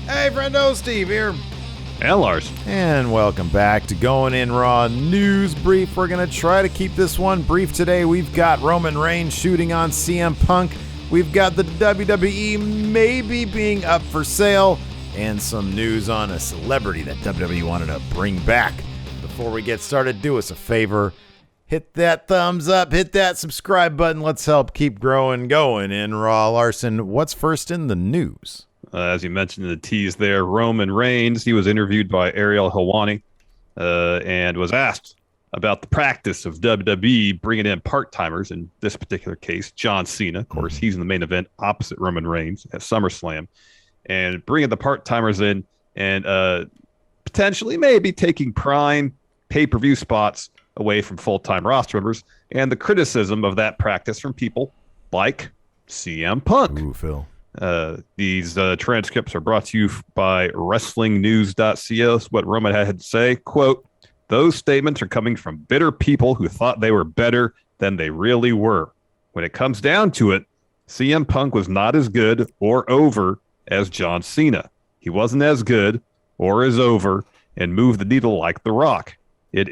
Hey, friendo, Steve here. And Larson. And welcome back to Going In Raw News Brief. We're going to try to keep this one brief today. We've got Roman Reigns shooting on CM Punk. We've got the WWE maybe being up for sale. And some news on a celebrity that WWE wanted to bring back. Before we get started, do us a favor. Hit that thumbs up. Hit that subscribe button. Let's help keep growing Going In Raw. Larson, what's first in the news? As you mentioned in the tease there, Roman Reigns, he was interviewed by Ariel Helwani and was asked about the practice of WWE bringing in part-timers, in this particular case, John Cena. Of course, he's in the main event opposite Roman Reigns at SummerSlam. And bringing the part-timers in and potentially maybe taking prime pay-per-view spots away from full-time roster members, and the criticism of that practice from people like CM Punk. Ooh, Phil. These transcripts are brought to you by WrestlingNews.co. What Roman had to say, quote, "Those statements are coming from bitter people who thought they were better than they really were. When it comes down to it, CM Punk was not as good or over as John Cena. He wasn't as good or as over and moved the needle like The Rock. It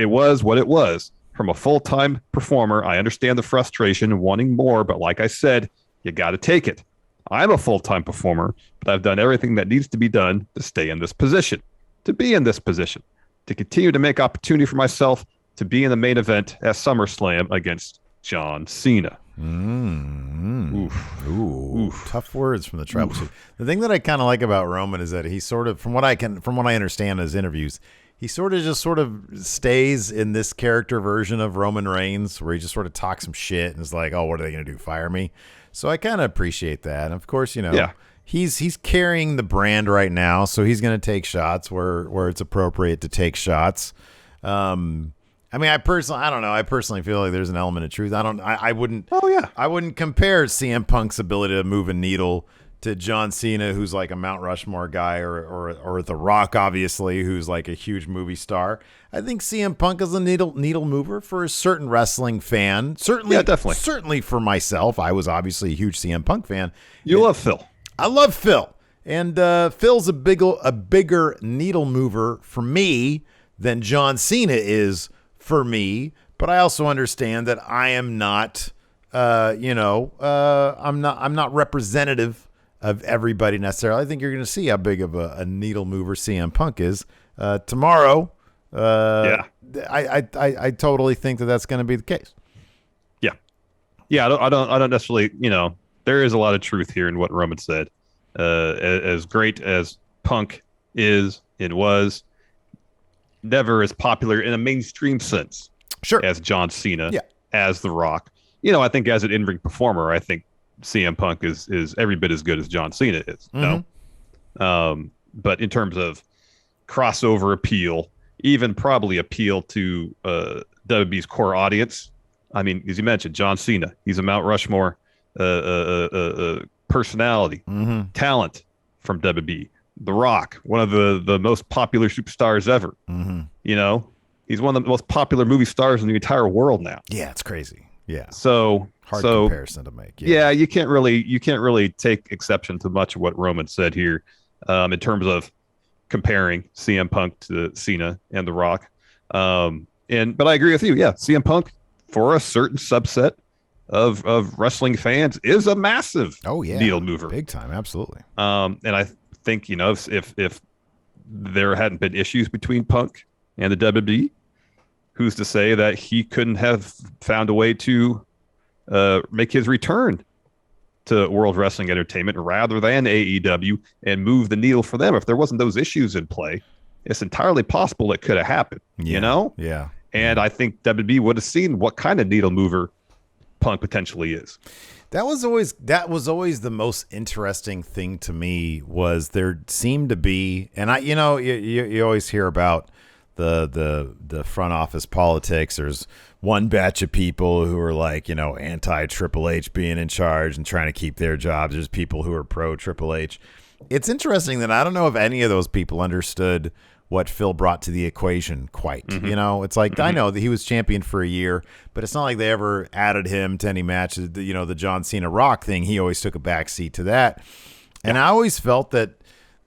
was what it was. From a full-time performer, I understand the frustration and wanting more, but like I said, you got to take it. I'm a full-time performer, but I've done everything that needs to be done to stay in this position, to be in this position, to continue to make opportunity for myself to be in the main event at SummerSlam against John Cena." Oof. Tough words from the tribal chief. The thing that I kind of like about Roman is that he sort of, from what I understand in his interviews, he sort of stays in this character version of Roman Reigns where he just sort of talks some shit and is like, oh, what are they going to do? Fire me? So I kind of appreciate that. And of course, he's carrying the brand right now, so he's going to take shots where it's appropriate to take shots. I don't know. I personally feel like there's an element of truth. I wouldn't compare CM Punk's ability to move a needle to John Cena, who's like a Mount Rushmore guy, or The Rock, obviously, who's like a huge movie star. I think CM Punk is a needle mover for a certain wrestling fan. Certainly, yeah, definitely. Certainly for myself, I was obviously a huge CM Punk fan. You love Phil. I love Phil, and Phil's a bigger needle mover for me than John Cena is for me. But I also understand that I am not, I'm not representative of everybody necessarily. I think you're going to see how big of a needle mover CM Punk is tomorrow. I totally think that that's going to be the case. I don't necessarily. There is a lot of truth here in what Roman said. As great as Punk is and was, never as popular in a mainstream sense, sure, as John Cena, as The Rock. I think as an in-ring performer, I think CM Punk is every bit as good as John Cena is. But in terms of crossover appeal, even probably appeal to WWE's core audience, I mean, as you mentioned, John Cena, he's a Mount Rushmore personality, talent from WWE. The Rock, one of the most popular superstars ever. He's one of the most popular movie stars in the entire world now. Yeah, it's crazy. Yeah. So hard comparison to make. Yeah, you can't really take exception to much of what Roman said here, in terms of comparing CM Punk to Cena and The Rock. But I agree with you. Yeah, CM Punk, for a certain subset of wrestling fans, is a massive needle mover, big time, absolutely. And I think if there hadn't been issues between Punk and the WWE, who's to say that he couldn't have found a way to make his return to World Wrestling Entertainment rather than AEW and move the needle for them? If there wasn't those issues in play, it's entirely possible it could have happened. Yeah. And I think WWE would have seen what kind of needle mover Punk potentially is. That was always the most interesting thing to me. Was there seemed to be, and you always hear about the front office politics. There's one batch of people who are like, anti Triple H being in charge and trying to keep their jobs. There's people who are pro Triple H. It's interesting that I don't know if any of those people understood what Phil brought to the equation quite. It's like, I know that he was champion for a year, but it's not like they ever added him to any matches. The John Cena Rock thing, he always took a back seat to that. And I always felt that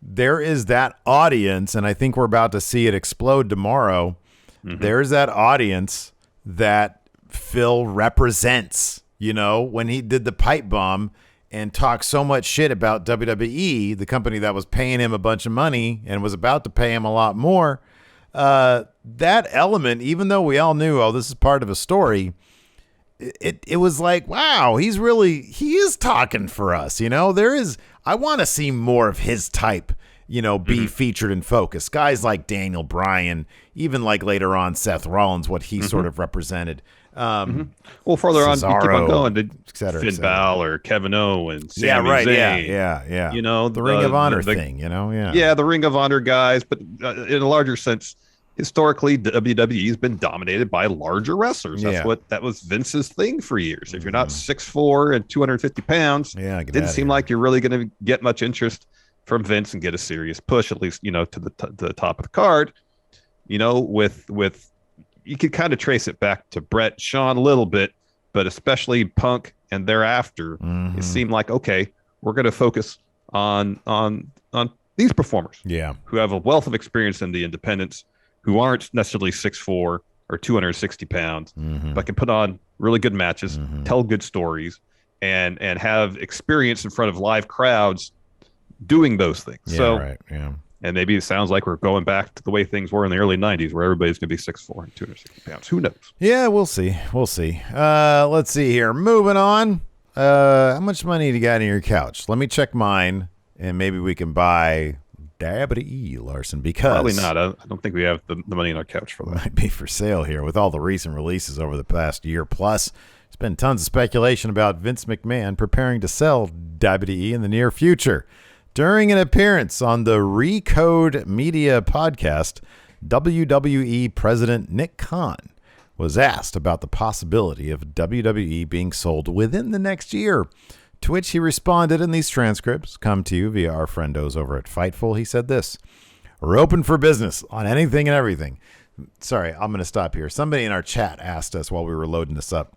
there is that audience, and I think we're about to see it explode tomorrow. There's that audience that Phil represents. You know, when he did the pipe bomb and talked so much shit about WWE, the company that was paying him a bunch of money and was about to pay him a lot more, that element, even though we all knew, oh, this is part of a story, it was like, wow, he is talking for us. You know, I want to see more of his type, you know, be featured in focus. Guys like Daniel Bryan, even like later on Seth Rollins, what he sort of represented. Well, further on, you keep on going to Finn Balor, Kevin Owens, Sami Zayn. Yeah. You know, the Ring of Honor thing, you know, Yeah, the Ring of Honor guys, but in a larger sense, historically, WWE has been dominated by larger wrestlers. That was Vince's thing for years. If you're not 6'4" and 250 pounds, it didn't seem like you're really going to get much interest from Vince and get a serious push, at least, you know, to the top of the card. You know, with you could kind of trace it back to Brett, Shawn a little bit, but especially Punk and thereafter, it seemed like, okay, we're going to focus on these performers, who have a wealth of experience in the independents, who aren't necessarily 6'4" or 260 pounds, but can put on really good matches, tell good stories, and have experience in front of live crowds doing those things. And maybe it sounds like we're going back to the way things were in the early 90s, where everybody's going to be 6'4" and 260 pounds. Who knows? Yeah, we'll see. Let's see here. Moving on. How much money do you got in your couch? Let me check mine, and maybe we can buy WWE, Larson, because... Probably not. I don't think we have the money in our couch for that. Might be for sale here. With all the recent releases over the past year plus, there's been tons of speculation about Vince McMahon preparing to sell WWE in the near future. During an appearance on the Recode Media podcast, WWE President Nick Khan was asked about the possibility of WWE being sold within the next year, to which he responded in these transcripts, come to you via our friendos over at Fightful. He said this: "We're open for business on anything and everything." Sorry, I'm going to stop here. Somebody in our chat asked us while we were loading this up,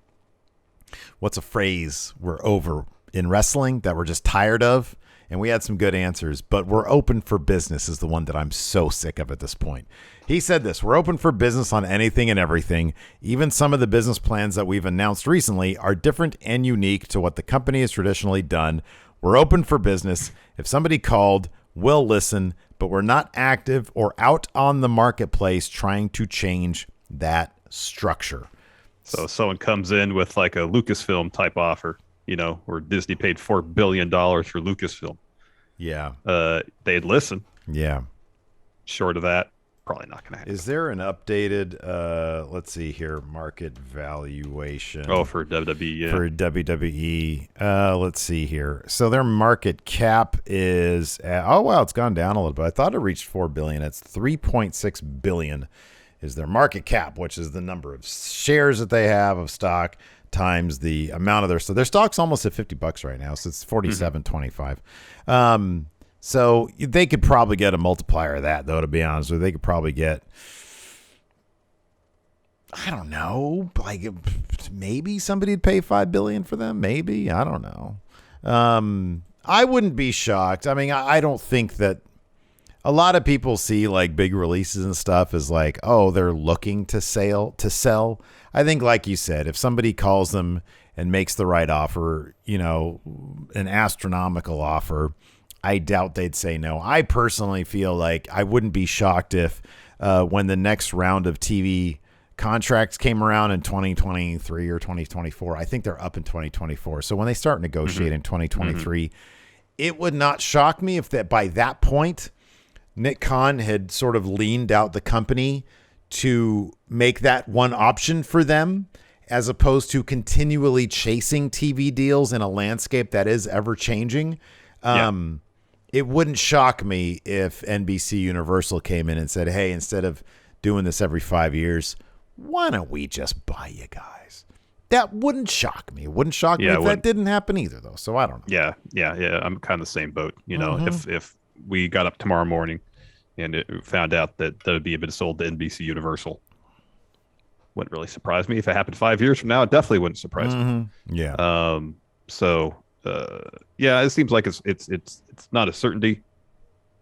what's a phrase we're over in wrestling that we're just tired of? And we had some good answers, but "we're open for business" is the one that I'm so sick of at this point. He said this: "We're open for business on anything and everything. Even some of the business plans that we've announced recently are different and unique to what the company has traditionally done. We're open for business. If somebody called, we'll listen, but we're not active or out on the marketplace trying to change that structure." So if someone comes in with like a Lucasfilm type offer, you know, where Disney paid $4 billion for Lucasfilm. They'd listen. Yeah. Short of that, probably not going to happen. Is there an updated, let's see here, market valuation? Oh, for WWE, yeah. For WWE. Let's see here. So their market cap is, it's gone down a little bit. I thought it reached $4 billion. It's $3.6 billion is their market cap, which is the number of shares that they have of stock times the amount of their stock's almost at $50 right now, so it's 47.25. So they could probably get a multiplier of that, though, to be honest with you. They could probably get, I don't know, like maybe somebody'd pay $5 billion for them, maybe, I don't know. I wouldn't be shocked. I mean, I don't think that a lot of people see like big releases and stuff as like, oh, they're looking to sell. I think, like you said, if somebody calls them and makes the right offer, you know, an astronomical offer, I doubt they'd say no. I personally feel like I wouldn't be shocked if when the next round of TV contracts came around in 2023 or 2024, I think they're up in 2024. So when they start negotiating in 2023, it would not shock me if that by that point, Nick Khan had sort of leaned out the company to make that one option for them, as opposed to continually chasing TV deals in a landscape that is ever changing. It wouldn't shock me if NBC Universal came in and said, hey, instead of doing this every 5 years, why don't we just buy you guys? That wouldn't shock me. It wouldn't shock me if that didn't happen either, though. So I don't know. Yeah. I'm kind of the same boat. You know, if we got up tomorrow morning and it found out that would be a bit sold to NBC Universal, wouldn't really surprise me. If it happened 5 years from now, it definitely wouldn't surprise me. Yeah. It seems like it's not a certainty.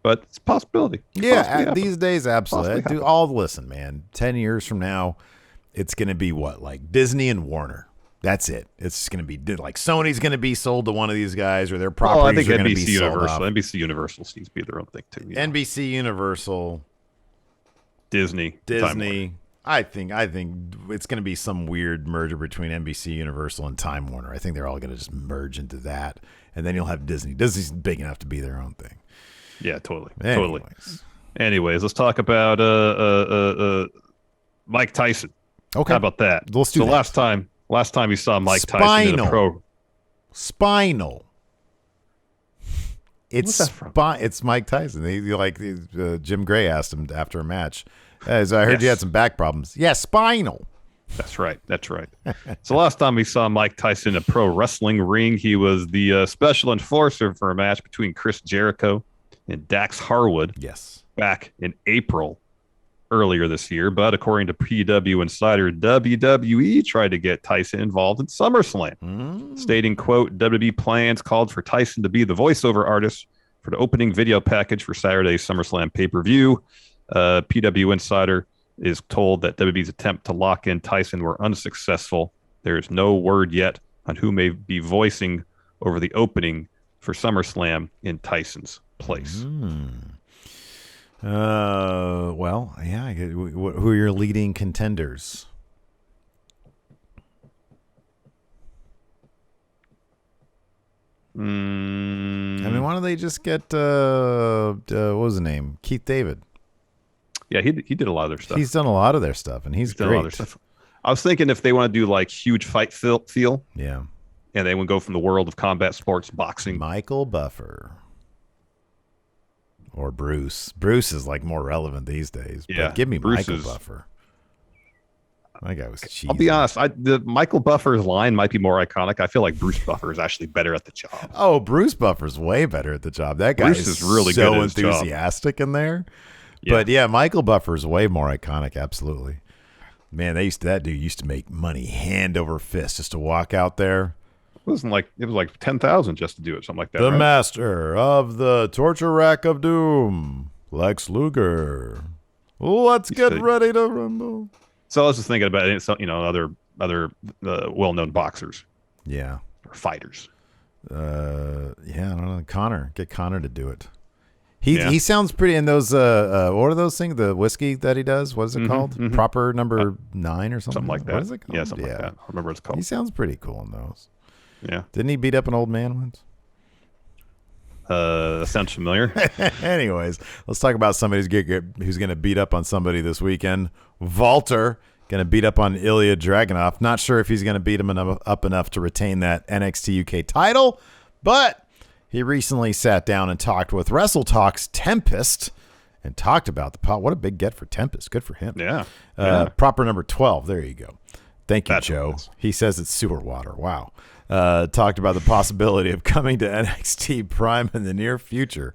but it's a possibility. These days, absolutely. Do all listen, man. 10 years from now, it's going to be what, like Disney and Warner. That's it. It's going to be like Sony's going to be sold to one of these guys, or their properties are going to be sold off. NBC Universal seems to be their own thing too. NBC Universal, Disney. I think it's going to be some weird merger between NBC Universal and Time Warner. I think they're all going to just merge into that, and then you'll have Disney. Disney's big enough to be their own thing. Yeah, totally. Anyways, let's talk about Mike Tyson. Okay, how about that? Let's do that. Last time we saw Mike Tyson in a pro. Spinal. What's that from? It's Mike Tyson. Jim Gray asked him after a match. As I heard you had some back problems. Yeah, spinal. That's right. So last time we saw Mike Tyson in a pro wrestling ring, he was the special enforcer for a match between Chris Jericho and Dax Harwood. Yes. Back in April earlier this year. But according to PW Insider, WWE tried to get Tyson involved in SummerSlam, stating, quote, WWE plans called for Tyson to be the voiceover artist for the opening video package for Saturday's SummerSlam pay-per-view. PW Insider is told that WWE's attempt to lock in Tyson were unsuccessful. There is no word yet on who may be voicing over the opening for SummerSlam in Tyson's place. Well, yeah. Who are your leading contenders? I mean, why don't they just get what was the name? Keith David. Yeah, he did a lot of their stuff. He's done a lot of their stuff, and he's great. I was thinking if they want to do like huge fight feel, yeah, and they would go from the world of combat sports, boxing. Michael Buffer or Bruce. Bruce is like more relevant these days. Yeah, but give me Michael Buffer. My guy was cheesy. I'll be honest. The Michael Buffer's line might be more iconic. I feel like Bruce Buffer is actually better at the job. Oh, Bruce Buffer's way better at the job. That guy is really so good enthusiastic in there. Yeah. But yeah, Michael Buffer's way more iconic. Absolutely, man. That dude used to make money hand over fist just to walk out there. It was like 10,000 just to do it, something like that. The master of the torture rack of doom, Lex Luger. Let's get ready to rumble. So I was just thinking about it. Other well-known boxers. Yeah, or fighters. I don't know. Connor, get Connor to do it. He sounds pretty in those what are those things? The whiskey that he does? What is it called? Mm-hmm. Proper number 9 or something? Something like that. What is it called? Yeah, something like that. I remember what it's called. He sounds pretty cool in those. Yeah. Didn't he beat up an old man once? That sounds familiar. Anyways, let's talk about somebody who's going to beat up on somebody this weekend. Walter going to beat up on Ilya Dragunov. Not sure if he's going to beat him up enough to retain that NXT UK title, but he recently sat down and talked with Wrestle Talk's Tempest and talked about the pot. What a big get for Tempest. Good for him. Yeah. Proper number 12. There you go. Thank you, Joe. He says it's sewer water. Wow. Talked about the possibility of coming to NXT Prime in the near future.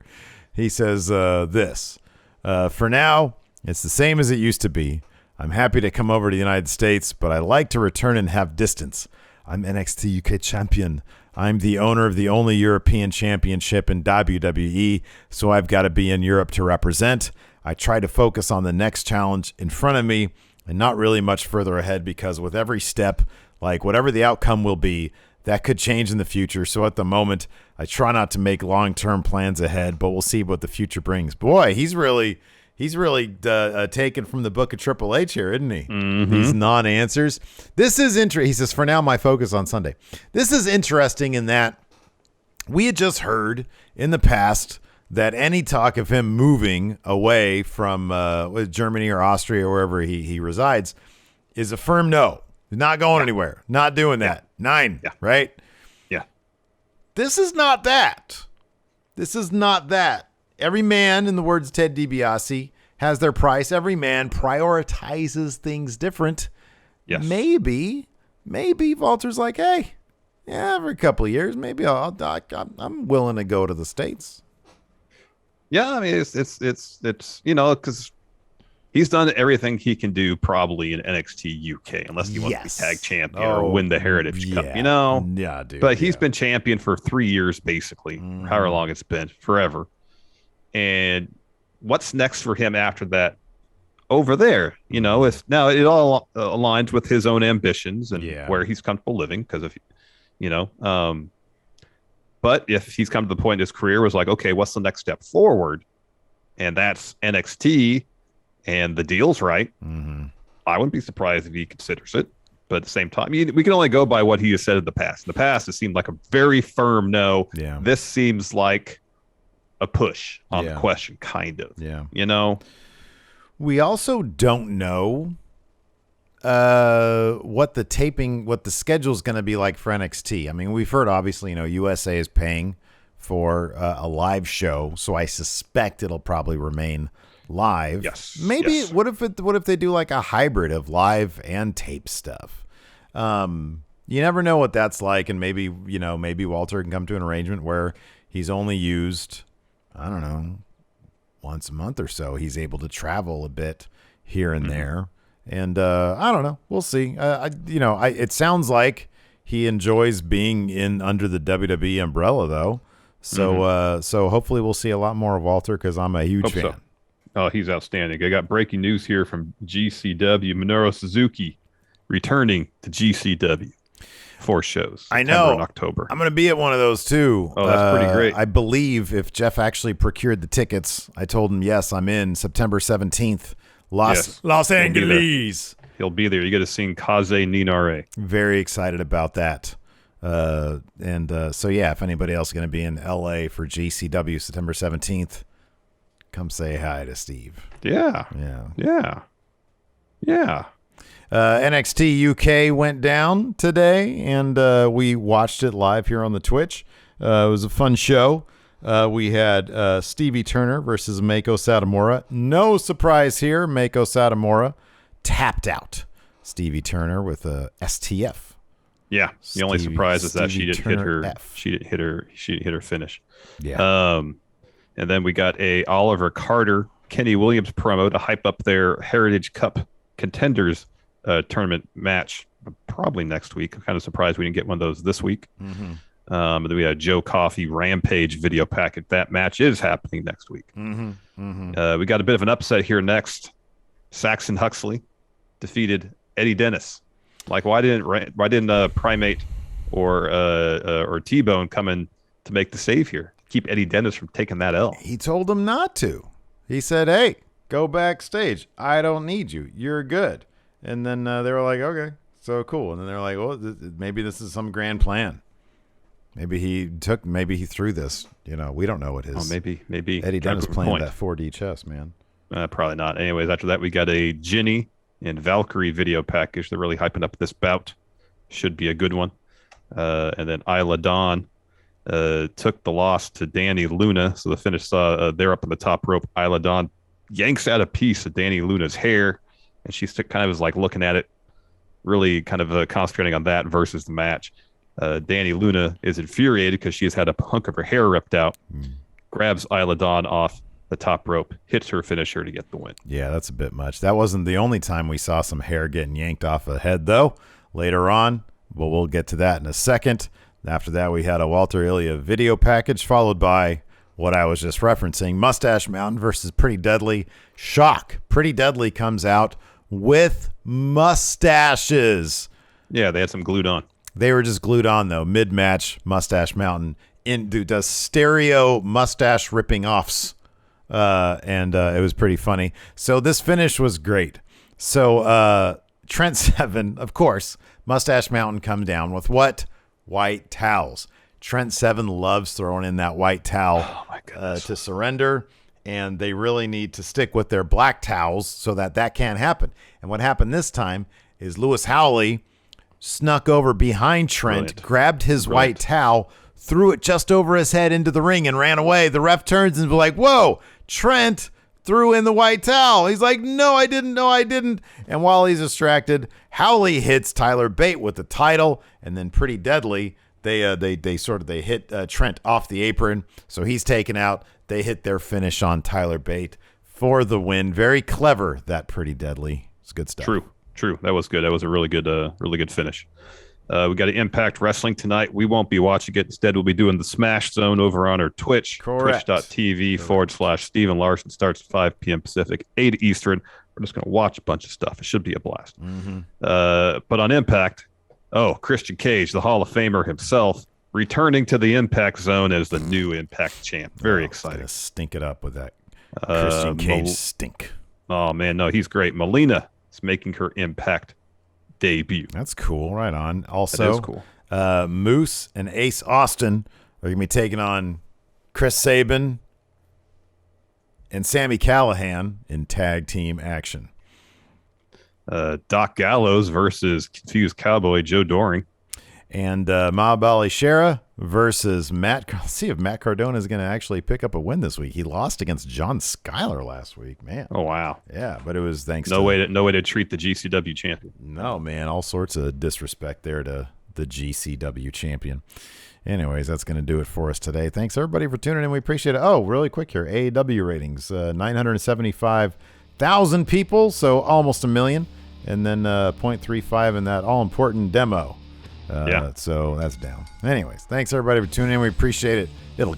He says this. For now, it's the same as it used to be. I'm happy to come over to the United States, but I like to return and have distance. I'm NXT UK champion. I'm the owner of the only European championship in WWE, so I've got to be in Europe to represent. I try to focus on the next challenge in front of me and not really much further ahead, because with every step, like whatever the outcome will be, that could change in the future. So at the moment, I try not to make long-term plans ahead, but we'll see what the future brings. Boy, he's really taken from the book of Triple H here, isn't he? Mm-hmm. These non-answers. This is interesting. He says, for now, my focus on Sunday. This is interesting in that we had just heard in the past that any talk of him moving away from Germany or Austria or wherever he resides is a firm no. Not going anywhere. Not doing that. 9, right? Yeah. This is not that. Every man, in the words of Ted DiBiase, has their price. Every man prioritizes things different. Yes. Maybe Walter's like, hey, every couple of years, maybe I'm willing to go to the States. Yeah, I mean, it's because he's done everything he can do probably in NXT UK, unless he wants to be tag champion or win the Heritage Cup, Yeah, dude. But he's been champion for 3 years, basically, however long it's been, forever. And what's next for him after that over there? You know, if now it all aligns with his own ambitions and where he's comfortable living. Because if, you know, but if he's come to the point in his career was like, okay, what's the next step forward? And that's NXT and the deal's right. I wouldn't be surprised if he considers it. But at the same time, we can only go by what he has said in the past. In the past, it seemed like a very firm no. Yeah. This seems like a push on the question, kind of. Yeah. You know? We also don't know what the schedule is going to be like for NXT. I mean, we've heard, obviously, you know, USA is paying for a live show, so I suspect it'll probably remain live. Yes. Maybe. Yes. What if they do like a hybrid of live and tape stuff? You never know what that's like, and maybe Walter can come to an arrangement where he's only used, I don't know, once a month or so. He's able to travel a bit here and there, and I don't know. We'll see. It sounds like he enjoys being under the WWE umbrella, though. So so hopefully we'll see a lot more of Walter, because I'm a huge fan. So. Oh, he's outstanding. I got breaking news here from GCW. Minoru Suzuki returning to GCW. 4 shows. I know. In October. I'm going to be at one of those too. Oh, that's pretty great. I believe if Jeff actually procured the tickets, I told him, yes, I'm in September 17th. Los Angeles. He'll be there. You get to sing Kaze Ninare. Very excited about that. So yeah, if anybody else is going to be in LA for GCW September 17th, come say hi to Steve. Yeah. NXT UK went down today, and we watched it live here on the Twitch. It was a fun show. We had Stevie Turner versus Meiko Satomura. No surprise here. Meiko Satomura tapped out Stevie Turner with a STF. Yeah. The only surprise is that she didn't hit her F. She didn't hit her finish. Yeah. And then we got a Oliver Carter, Kenny Williams promo to hype up their Heritage Cup Contenders tournament match, probably next week. I'm kind of surprised we didn't get one of those this week. And then we had Joe Coffey Rampage video packet. That match is happening next week. We got a bit of an upset here next. Saxon Huxley defeated Eddie Dennis. Like, why didn't Primate or T-Bone come in to make the save here? Keep Eddie Dennis from taking that L. He told him not to. He said, hey, go backstage. I don't need you. You're good. And then they were like, okay, so cool. And then they were like, well, maybe this is some grand plan. Maybe he threw this. You know, we don't know what his. Oh, maybe Eddie Dennis playing that 4D chess, man. Probably not. Anyways, after that, we got a Ginny and Valkyrie video package. They're really hyping up this bout. Should be a good one. And then Isla Dawn took the loss to Danny Luna. So the finish saw they're up on the top rope. Isla Dawn yanks out a piece of Danny Luna's hair, and she's kind of is like looking at it, really kind of concentrating on that versus the match. Danny Luna is infuriated because she has had a hunk of her hair ripped out, grabs Isla Dawn off the top rope, hits her finisher to get the win. Yeah, that's a bit much. That wasn't the only time we saw some hair getting yanked off a head, though. Later on, but we'll get to that in a second. After that, we had a Walter Ilya video package, followed by what I was just referencing, Mustache Mountain versus Pretty Deadly. Shock. Pretty Deadly comes out with mustaches. Yeah, they had some glued on. They were just glued on, though. Mid-match, Mustache Mountain does stereo mustache ripping offs. And it was pretty funny. So this finish was great. So Trent Seven, of course, Mustache Mountain come down with what? White towels. Trent Seven loves throwing in that white towel to surrender, and they really need to stick with their black towels so that can't happen. And what happened this time is Lewis Howley snuck over behind Trent, grabbed his white towel, threw it just over his head into the ring, and ran away. The ref turns and was like, whoa, Trent threw in the white towel. He's like, no, I didn't. And while he's distracted, Howley hits Tyler Bate with the title, and then Pretty Deadly, they hit Trent off the apron, so he's taken out. They hit their finish on Tyler Bate for the win. Very clever, that Pretty Deadly. It's good stuff. True. That was good. That was a really good finish. We got an Impact Wrestling tonight. We won't be watching it. Instead, we'll be doing the Smash Zone over on our Twitch. Correct. Twitch.tv/Steven Larson. Starts at 5 p.m. Pacific, 8 Eastern. We're just going to watch a bunch of stuff. It should be a blast. But on Impact, Christian Cage, the Hall of Famer himself, returning to the Impact Zone as the new Impact champ. Very exciting. Stink it up with that Christian Cage stink. Oh, man, no, he's great. Melina is making her Impact debut. That's cool. Right on. Also, that is cool. Moose and Ace Austin are going to be taking on Chris Sabin and Sami Callihan in tag team action. Doc Gallows versus Confused Cowboy Joe Doring. And Mahab Ali Shera versus Matt. Let's see if Matt Cardona is going to actually pick up a win this week. He lost against John Skyler last week, man. Oh, wow. Yeah, but it was thanks no way to treat the GCW champion. No, man, all sorts of disrespect there to the GCW champion. Anyways, that's going to do it for us today. Thanks, everybody, for tuning in. We appreciate it. Oh, really quick here. AEW ratings, 975,000 people, so almost a million. And then 0.35 in that all-important demo. So that's down. Anyways, thanks, everybody, for tuning in. We appreciate it. It'll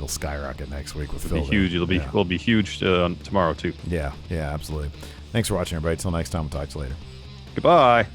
skyrocket next week with Phil. It'll be huge. It'll be huge tomorrow, too. Yeah, absolutely. Thanks for watching, everybody. Till next time, we'll talk to you later. Goodbye.